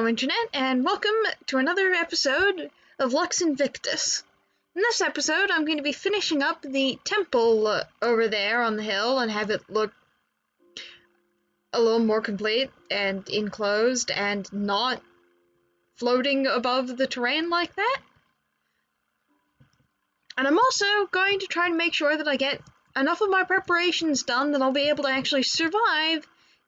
Hello Internet, and welcome to another episode of Lux Invictus. In this episode, I'm going to be finishing up the temple over there on the hill and have it look a little more complete and enclosed and not floating above the terrain like that. And I'm also going to try to make sure that I get enough of my preparations done that I'll be able to actually survive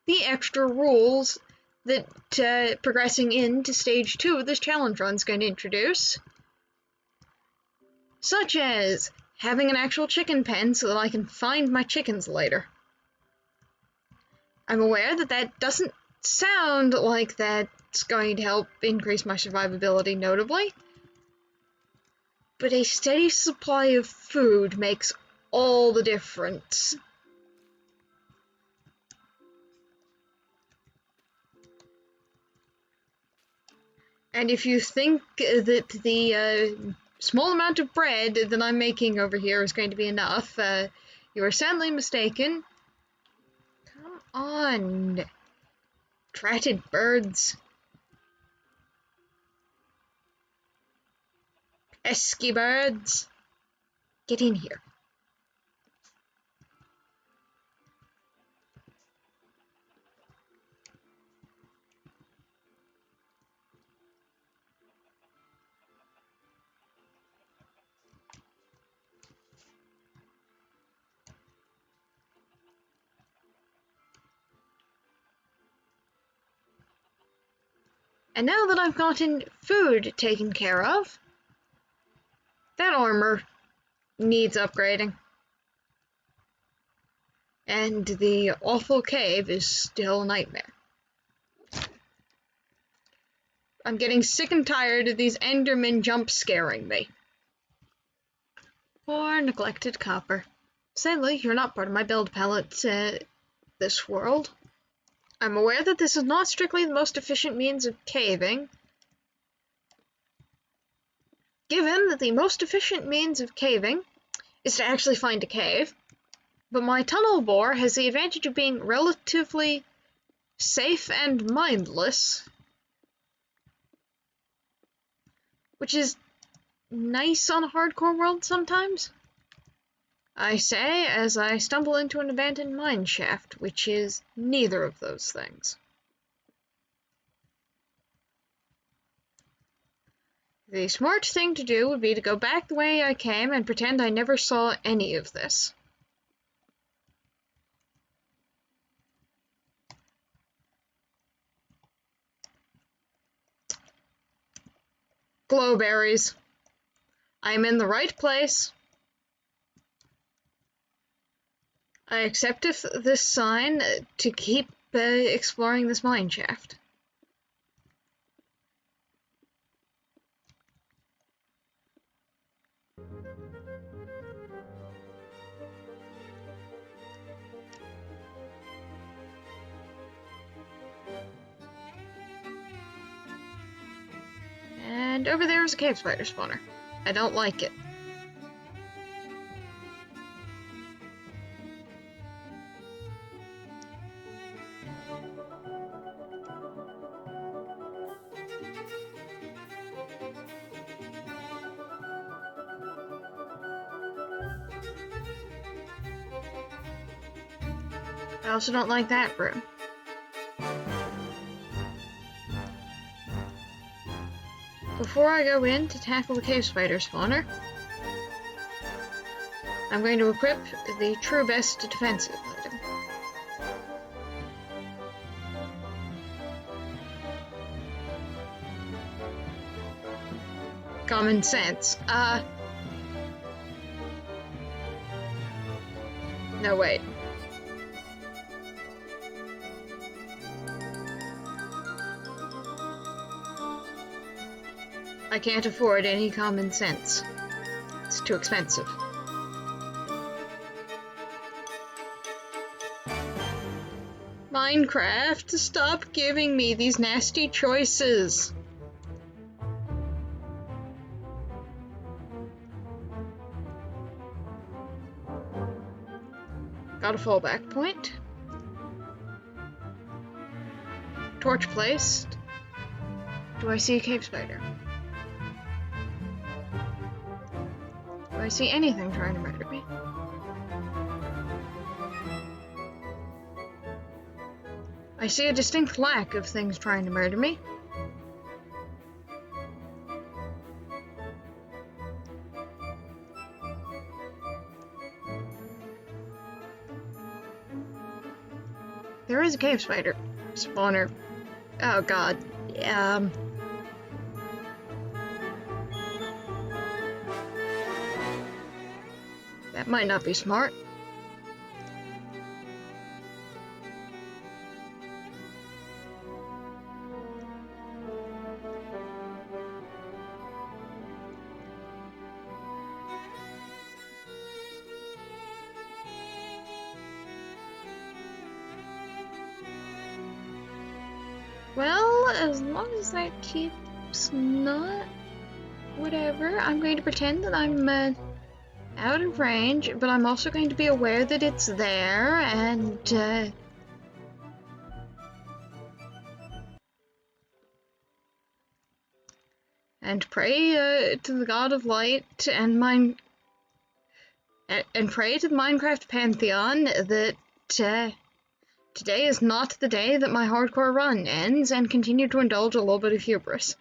the extra rules that progressing into stage 2 of this challenge run is going to introduce, such as having an actual chicken pen so that I can find my chickens later. I'm aware that that doesn't sound like that's going to help increase my survivability notably, but a steady supply of food makes all the difference. And if you think that the small amount of bread that I'm making over here is going to be enough, you are sadly mistaken. Come on, dratted birds. Pesky birds. Get in here. And now that I've gotten food taken care of, that armor needs upgrading. And the awful cave is still a nightmare. I'm getting sick and tired of these Endermen jump scaring me. Poor neglected copper. Sadly, you're not part of my build palette this world. I'm aware that this is not strictly the most efficient means of caving, given that the most efficient means of caving is to actually find a cave, but my tunnel bore has the advantage of being relatively safe and mindless, which is nice on a hardcore world sometimes. I say as I stumble into an abandoned mine shaft, which is neither of those things. The smart thing to do would be to go back the way I came and pretend I never saw any of this. Glowberries. I'm in the right place. I accept this sign to keep exploring this mine shaft. And over there is a cave spider spawner. I don't like it. I also don't like that room. Before I go in to tackle the cave spider spawner, I'm going to equip the true best defensive item. Common sense. No, wait. I can't afford any common sense. It's too expensive. Minecraft, stop giving me these nasty choices. Got a fallback point. Torch placed. Do I see a cave spider? Do I see anything trying to murder me? I see a distinct lack of things trying to murder me. There is a cave spider spawner. Oh god. That might not be smart. Well, as long as that keeps not whatever, I'm going to pretend that I'm out of range, but I'm also going to be aware that it's there, and pray to the god of light and pray to the Minecraft pantheon that today is not the day that my hardcore run ends, and continue to indulge a little bit of hubris.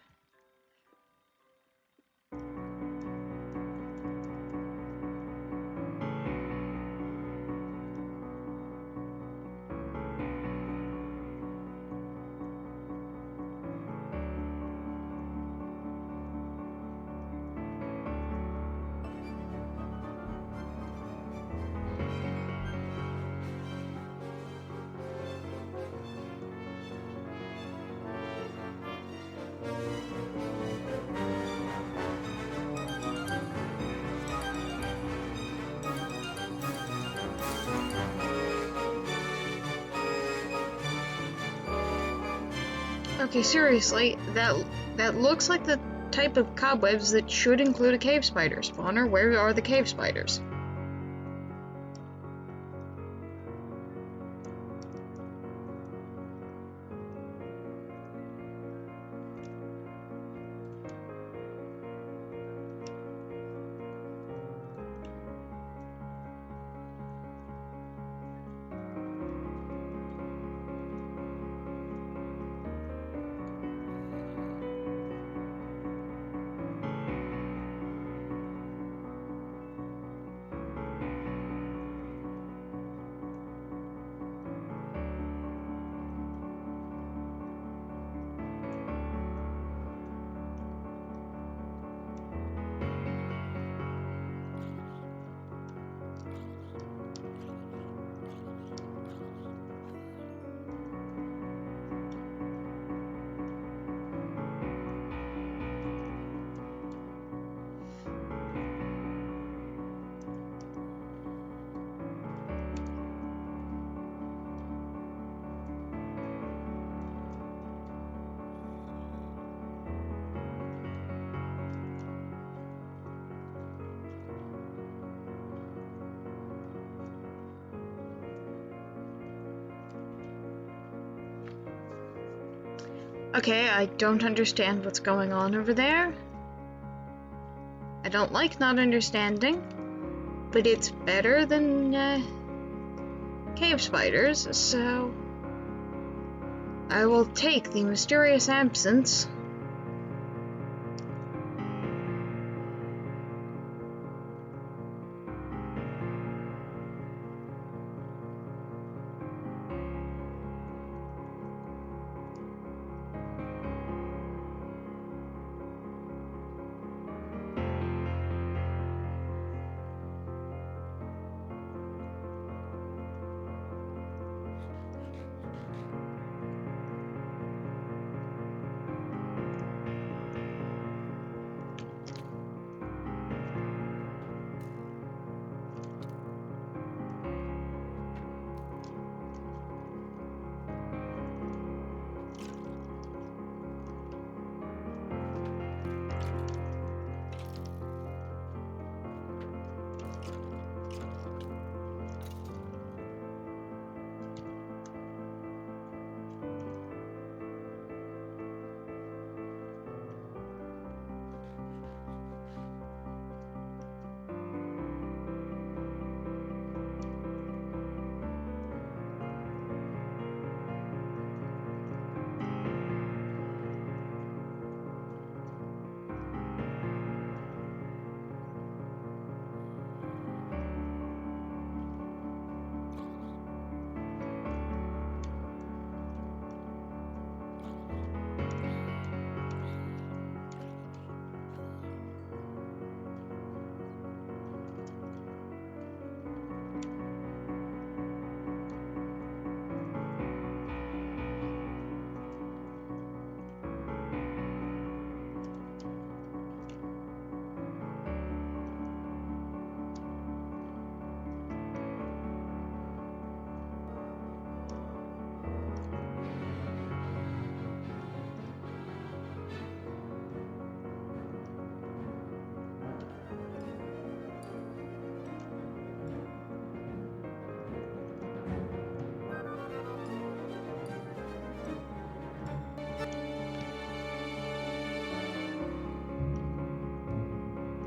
Okay, seriously, that looks like the type of cobwebs that should include a cave spider spawner. Where are the cave spiders? Okay, I don't understand what's going on over there. I don't like not understanding, but it's better than cave spiders, so I will take the mysterious absence.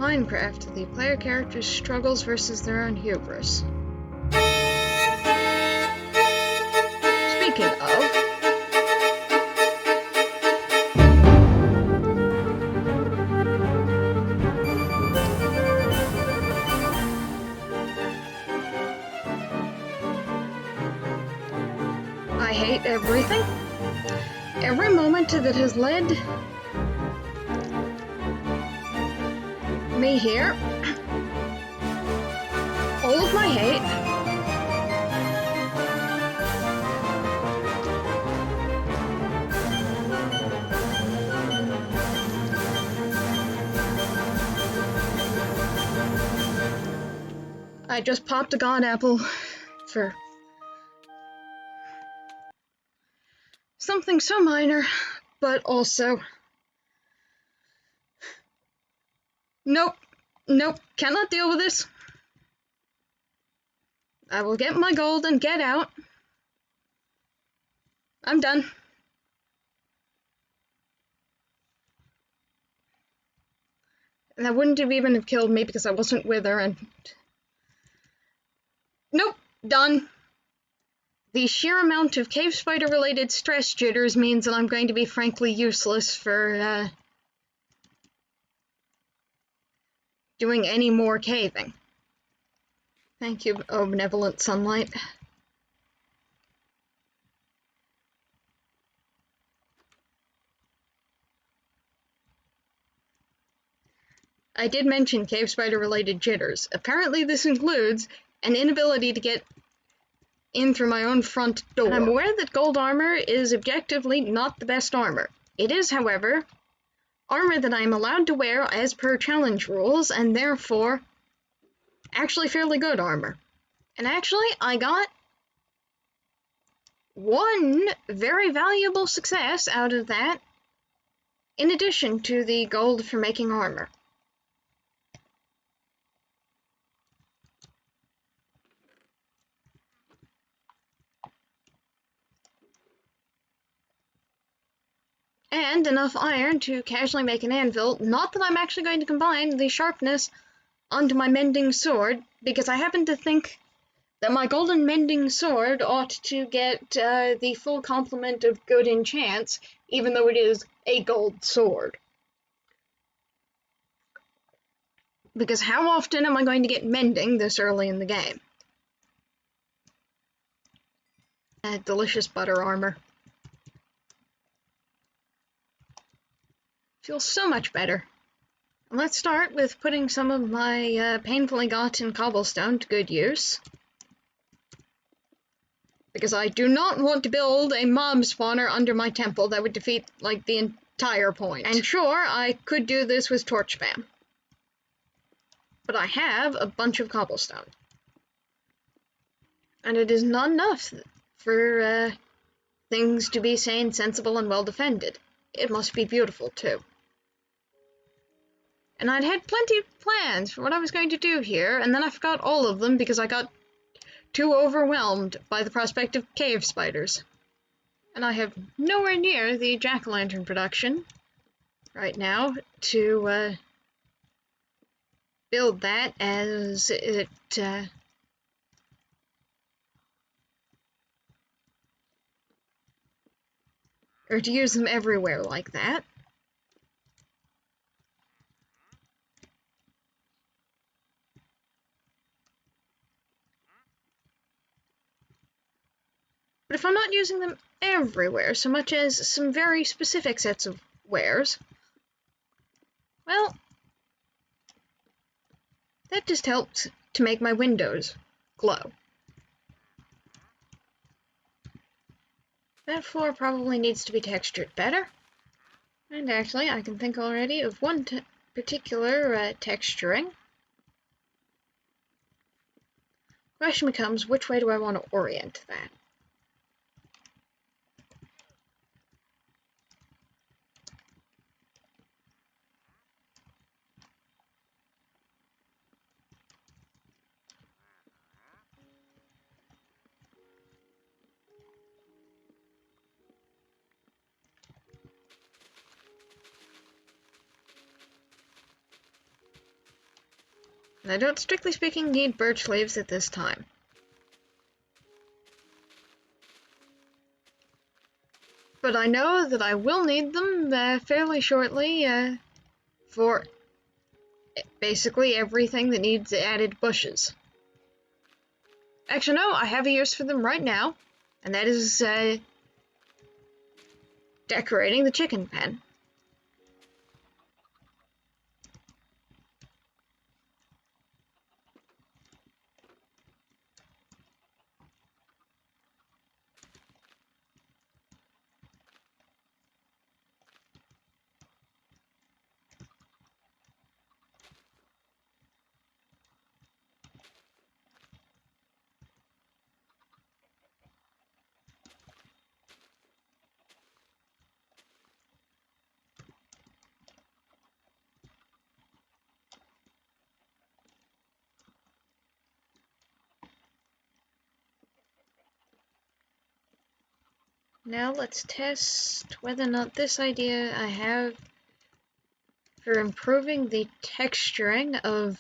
Minecraft, the player character's struggles versus their own hubris. Speaking of, I hate everything. Every moment that has led me here, all of my hate, I just popped a god apple for something so minor, but also, nope, cannot deal with this. I will get my gold and get out. I'm done. And that wouldn't have even killed me because I wasn't with her, and... Nope, done. The sheer amount of cave spider-related stress jitters means that I'm going to be frankly useless for, doing any more caving. Thank you, oh benevolent sunlight. I did mention cave spider-related jitters. Apparently this includes an inability to get in through my own front door. And I'm aware that gold armor is objectively not the best armor. It is, however, armor that I am allowed to wear as per challenge rules, and therefore actually fairly good armor. And actually, I got one very valuable success out of that, in addition to the gold for making armor. And enough iron to casually make an anvil. Not that I'm actually going to combine the sharpness onto my mending sword, because I happen to think that my golden mending sword ought to get the full complement of good enchants, even though it is a gold sword. Because how often am I going to get mending this early in the game? Delicious butter armor. Feels so much better. Let's start with putting some of my painfully gotten cobblestone to good use. Because I do not want to build a mob spawner under my temple. That would defeat, like, the entire point. And sure, I could do this with torch spam. But I have a bunch of cobblestone. And it is not enough for things to be sane, sensible, and well defended. It must be beautiful, too. And I'd had plenty of plans for what I was going to do here, and then I forgot all of them because I got too overwhelmed by the prospect of cave spiders. And I have nowhere near the jack-o'-lantern production right now to build that as it or to use them everywhere like that. But if I'm not using them everywhere, so much as some very specific sets of wares, well, that just helps to make my windows glow. That floor probably needs to be textured better. And actually, I can think already of one particular texturing. Question becomes, which way do I want to orient that? And I don't, strictly speaking, need birch leaves at this time. But I know that I will need them fairly shortly for basically everything that needs added bushes. Actually, no, I have a use for them right now, and that is decorating the chicken pen. Now let's test whether or not this idea I have for improving the texturing of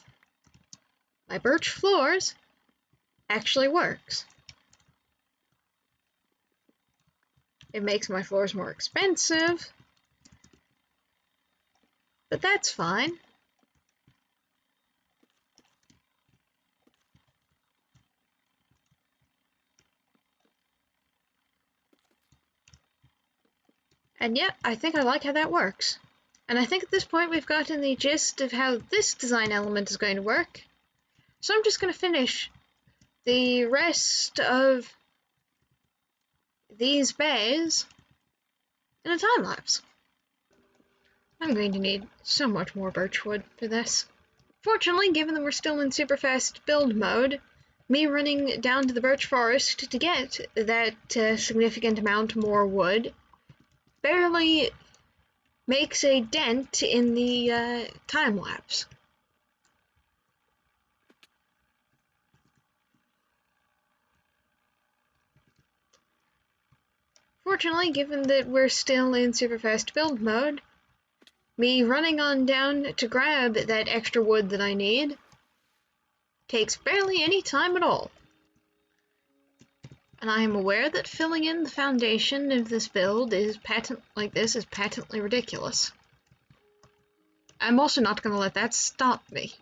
my birch floors actually works. It makes my floors more expensive, but that's fine. And yeah, I think I like how that works. And I think at this point we've gotten the gist of how this design element is going to work. So I'm just going to finish the rest of these bays in a time lapse. I'm going to need so much more birchwood for this. Fortunately, given that we're still in super fast build mode, me running down to the birch forest to get that significant amount more wood barely makes a dent in the time lapse. Fortunately, given that we're still in super fast build mode, me running on down to grab that extra wood that I need takes barely any time at all. And I am aware that filling in the foundation of this build is patently ridiculous. I'm also not going to let that stop me.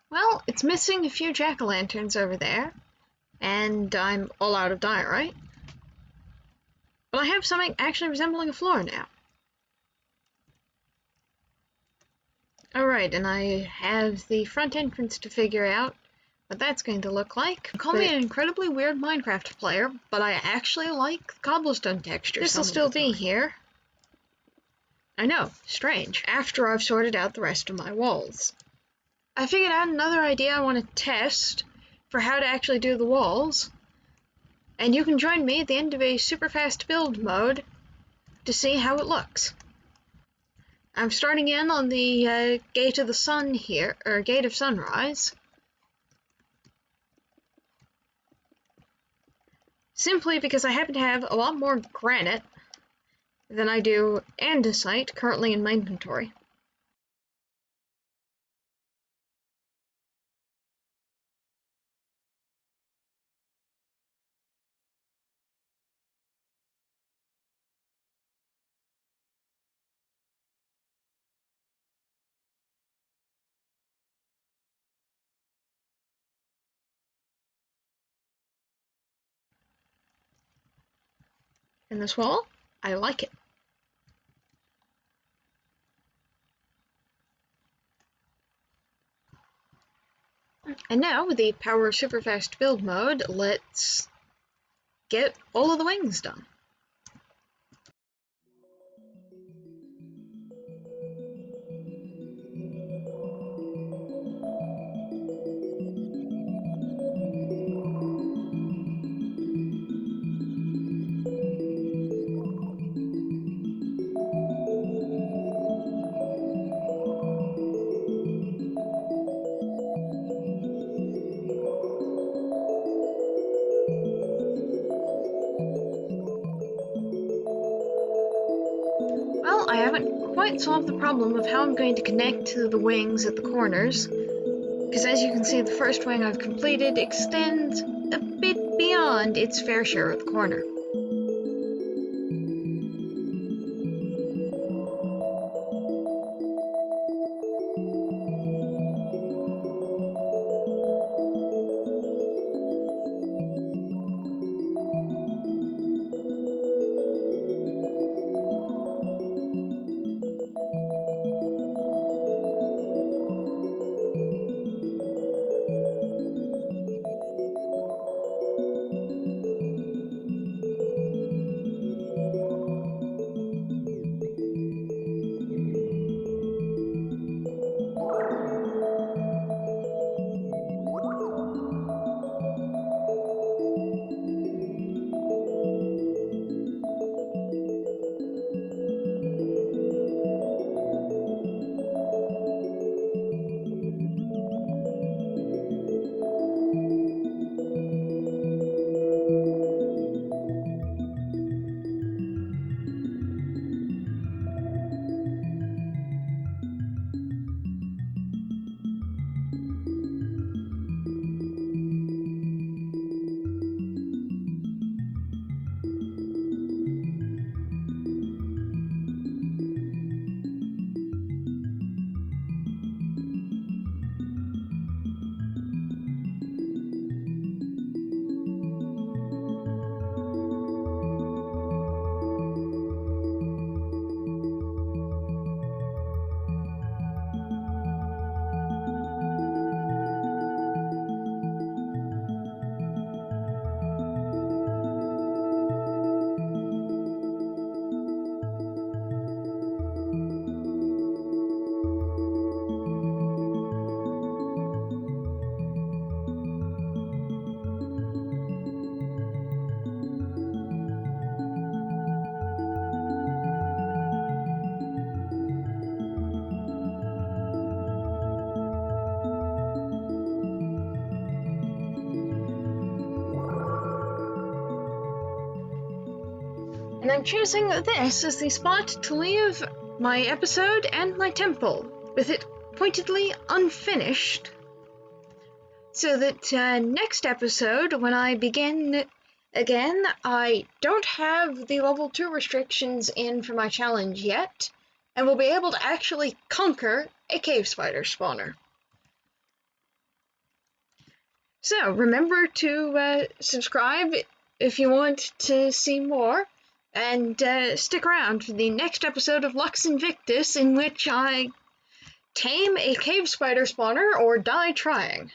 Well, it's missing a few jack-o'-lanterns over there, and I'm all out of diorite. But I have something actually resembling a floor now. Alright, and I have the front entrance to figure out what that's going to look like. Call me an incredibly weird Minecraft player, but I actually like cobblestone texture. This'll still be here. I know, strange. After I've sorted out the rest of my walls. I figured out another idea I want to test for how to actually do the walls, and you can join me at the end of a super fast build mode to see how it looks. I'm starting in on the Gate of the Sun here, or Gate of Sunrise, simply because I happen to have a lot more granite than I do andesite currently in my inventory. And this wall, I like it. And now, with the power of super fast build mode, let's get all of the wings done. quite solved the problem of how I'm going to connect the wings at the corners, because as you can see, the first wing I've completed extends a bit beyond its fair share of the corner. And I'm choosing this as the spot to leave my episode and my temple, with it pointedly unfinished, so that next episode, when I begin again, I don't have the level 2 restrictions in for my challenge yet, and will be able to actually conquer a cave spider spawner. So remember to subscribe if you want to see more, and stick around for the next episode of Lux Invictus, in which I tame a cave spider spawner or die trying.